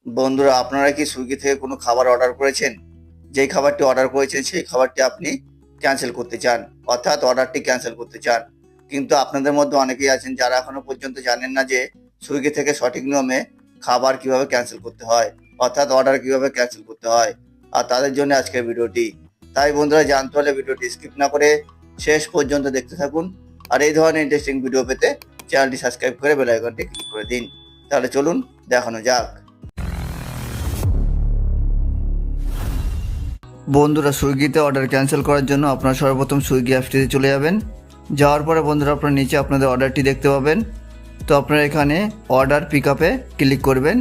বন্ধুরা, আপনারা কি সুইগি থেকে কোনো খাবার অর্ডার করেছেন? যেই খাবারটি অর্ডার করেছেন সেই খাবারটি আপনি ক্যান্সেল করতে চান, অর্থাৎ অর্ডারটি ক্যান্সেল করতে চান। কিন্তু আপনাদের মধ্যে অনেকেই আছেন যারা এখনো পর্যন্ত জানেন না যে সুইগি থেকে সঠিক নিয়মে খাবার কিভাবে ক্যান্সেল করতে হয়, অর্থাৎ অর্ডার কিভাবে ক্যান্সেল করতে হয়। আর তাদের জন্য আজকের ভিডিওটি। তাই বন্ধুরা, জানতে হলে ভিডিওটি স্কিপ না করে শেষ পর্যন্ত দেখতে থাকুন। আর এই ধরনের ইন্টারেস্টিং ভিডিও পেতে চ্যানেলটি সাবস্ক্রাইব করে বেল আইকনটি ক্লিক করে দিন। তাহলে চলুন দেখানো যাক। বন্ধুরা, সুইগিতে অর্ডার ক্যান্সেল করার জন্য আপনারা সর্বপ্রথম সুইগি অ্যাপটিতে চলে যাবেন। যাওয়ার পরে বন্ধুরা আপনারা নিচে আপনাদের অর্ডারটি দেখতে পাবেন। তো আপনারা এখানে অর্ডার পিক আপে ক্লিক করবেন।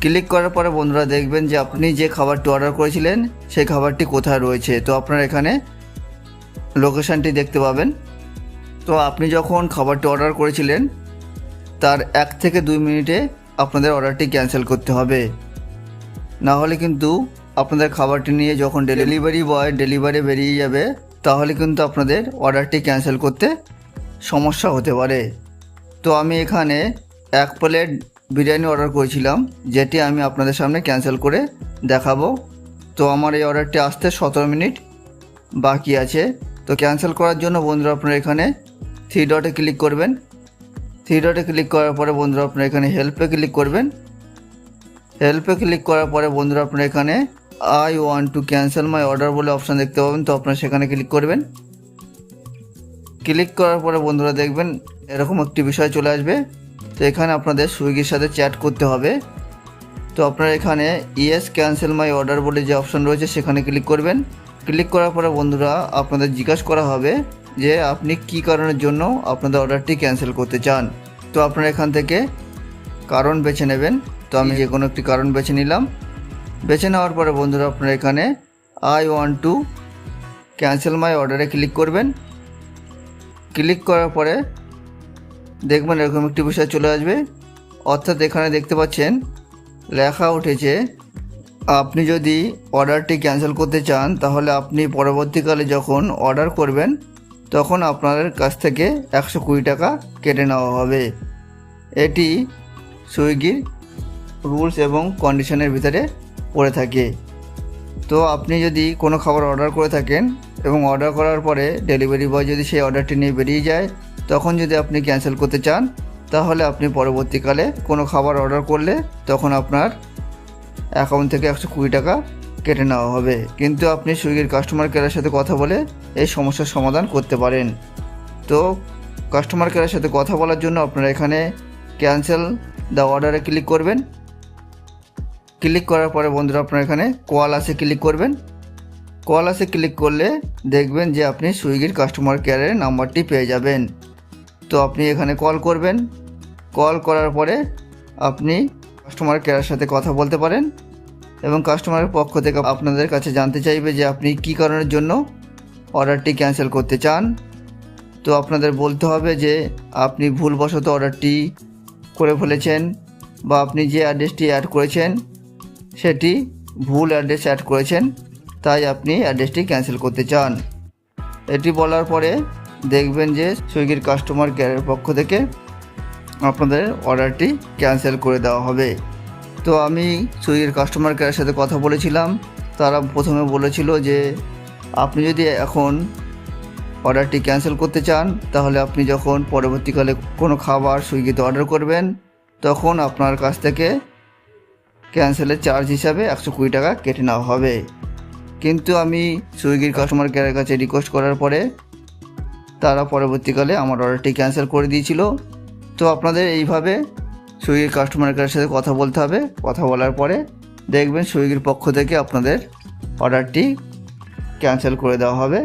ক্লিক করার পরে বন্ধুরা দেখবেন যে আপনি যে খাবারটি অর্ডার করেছিলেন সেই খাবারটি কোথায় রয়েছে। তো আপনারা এখানে লোকেশানটি দেখতে পাবেন। তো আপনি যখন খাবারটি অর্ডার করেছিলেন তার 1 থেকে 2 মিনিটে আপনাদের অর্ডারটি ক্যান্সেল করতে হবে। না হলে কিন্তু আপনাদের খাবারটি নিয়ে যখন ডেলিভারি বয় ডেলিভারি বেরিয়ে যাবে তাহলে কিন্তু আপনাদের অর্ডারটি ক্যান্সেল করতে সমস্যা হতে পারে। তো আমি এখানে 1 প্লেট বিরিয়ানি অর্ডার করেছিলাম, যেটি আমি আপনাদের সামনে ক্যান্সেল করে দেখাবো। তো আমার এই অর্ডারটি আসতে 17 মিনিট বাকি আছে। তো ক্যান্সেল করার জন্য বন্ধুরা আপনারা এখানে 3 ডটে ক্লিক করবেন। 3 ডটে ক্লিক করার পরে বন্ধুরা আপনারা এখানে হেল্পে ক্লিক করবেন। হেল্পে ক্লিক করার পরে বন্ধুরা আপনারা এখানে I want to cancel my order বলে অপশান দেখতে পাবেন। তো আপনারা সেখানে ক্লিক করবেন। ক্লিক করার পরে বন্ধুরা দেখবেন এরকম একটি বিষয় চলে আসবে। তো এখানে আপনাদের সুইগির সাথে চ্যাট করতে হবে। তো আপনারা এখানে ইয়েস ক্যান্সেল মাই অর্ডার বলে যে অপশান রয়েছে সেখানে ক্লিক করবেন। ক্লিক করার পরে বন্ধুরা আপনাদের জিজ্ঞাসা করা হবে যে আপনি কী কারণের জন্য আপনাদের অর্ডারটি ক্যান্সেল করতে চান। তো আপনারা এখান থেকে কারণ বেছে নেবেন। তো আমি যে কোনো একটি কারণ বেছে নিলাম। বেছে নেওয়ার পরে বন্ধুরা আপনারা এখানে আই ওয়ান্ট টু ক্যান্সেল মাই অর্ডারে ক্লিক করবেন। ক্লিক করার পরে দেখবেন এরকম একটি বিষয় চলে আসবে। অর্থাৎ এখানে দেখতে পাচ্ছেন লেখা উঠেছে আপনি যদি অর্ডারটি ক্যান্সেল করতে চান তাহলে আপনি পরবর্তীকালে যখন অর্ডার করবেন তখন আপনাদের কাছ থেকে 120 টাকা কেটে নেওয়া হবে। এটি সুইগির রুলস এবং কন্ডিশনের ভিতরে পড়ে থাকে। তো আপনি যদি কোনো খাবার অর্ডার করে থাকেন এবং অর্ডার করার পরে ডেলিভারি বয় যদি সেই অর্ডারটি নিয়ে বেরিয়ে যায়, তখন যদি আপনি ক্যান্সেল করতে চান তাহলে আপনি পরবর্তীকালে কোনো খাবার অর্ডার করলে তখন আপনার অ্যাকাউন্ট থেকে 120 টাকা কেটে নেওয়া হবে। কিন্তু আপনি সুইগির কাস্টমার কেয়ারের সাথে কথা বলে এই সমস্যার সমাধান করতে পারেন। তো কাস্টমার কেয়ারের সাথে কথা বলার জন্য আপনারা এখানে ক্যান্সেল দ্য অর্ডারে ক্লিক করবেন। ক্লিক করার পরে বন্ধুরা আপনারা এখানে কল আসে ক্লিক করবেন। কল আসে ক্লিক করলে দেখবেন যে আপনি সুইগির কাস্টমার কেয়ারের নাম্বারটি পেয়ে যাবেন। তো আপনি এখানে কল করবেন। কল করার পরে আপনি কাস্টমার কেয়ারের সাথে কথা বলতে পারেন এবং কাস্টমারের পক্ষ থেকে আপনাদের কাছে জানতে চাইবে যে আপনি কী কারণের জন্য অর্ডারটি ক্যান্সেল করতে চান। তো আপনাদের বলতে হবে যে আপনি ভুলবশত অর্ডারটি করে ফেলেছেন বা আপনি যে অ্যাড্রেসটি অ্যাড করেছেন সেটি ভুল অ্যাড্রেস অ্যাড করেছেন, তাই আপনি অ্যাড্রেসটি ক্যান্সেল করতে চান। এটি বলার পরে দেখবেন যে সুইগির কাস্টমার কেয়ারের পক্ষ থেকে আপনাদের অর্ডারটি ক্যান্সেল করে দেওয়া হবে। তো আমি সুইগির কাস্টমার কেয়ারের সাথে কথা বলেছিলাম। তারা প্রথমে বলেছিল যে আপনি যদি এখন অর্ডারটি ক্যান্সেল করতে চান তাহলে আপনি যখন পরবর্তীকালে কোনো খাবার সুইগিতে অর্ডার করবেন তখন আপনার কাছ থেকে ক্যান্সেলের চার্জ হিসাবে 120 টাকা কেটে নেওয়া হবে। কিন্তু আমি সুইগির কাস্টমার কেয়ারের কাছে রিকোয়েস্ট করার পরে তারা পরবর্তীকালে আমার অর্ডারটি ক্যান্সেল করে দিয়েছিল। তো আপনাদের এইভাবে সুইগির কাস্টমার কেয়ারের সাথে কথা বলতে হবে। কথা বলার পরে দেখবেন সুইগির পক্ষ থেকে আপনাদের অর্ডারটি ক্যান্সেল করে দেওয়া হবে।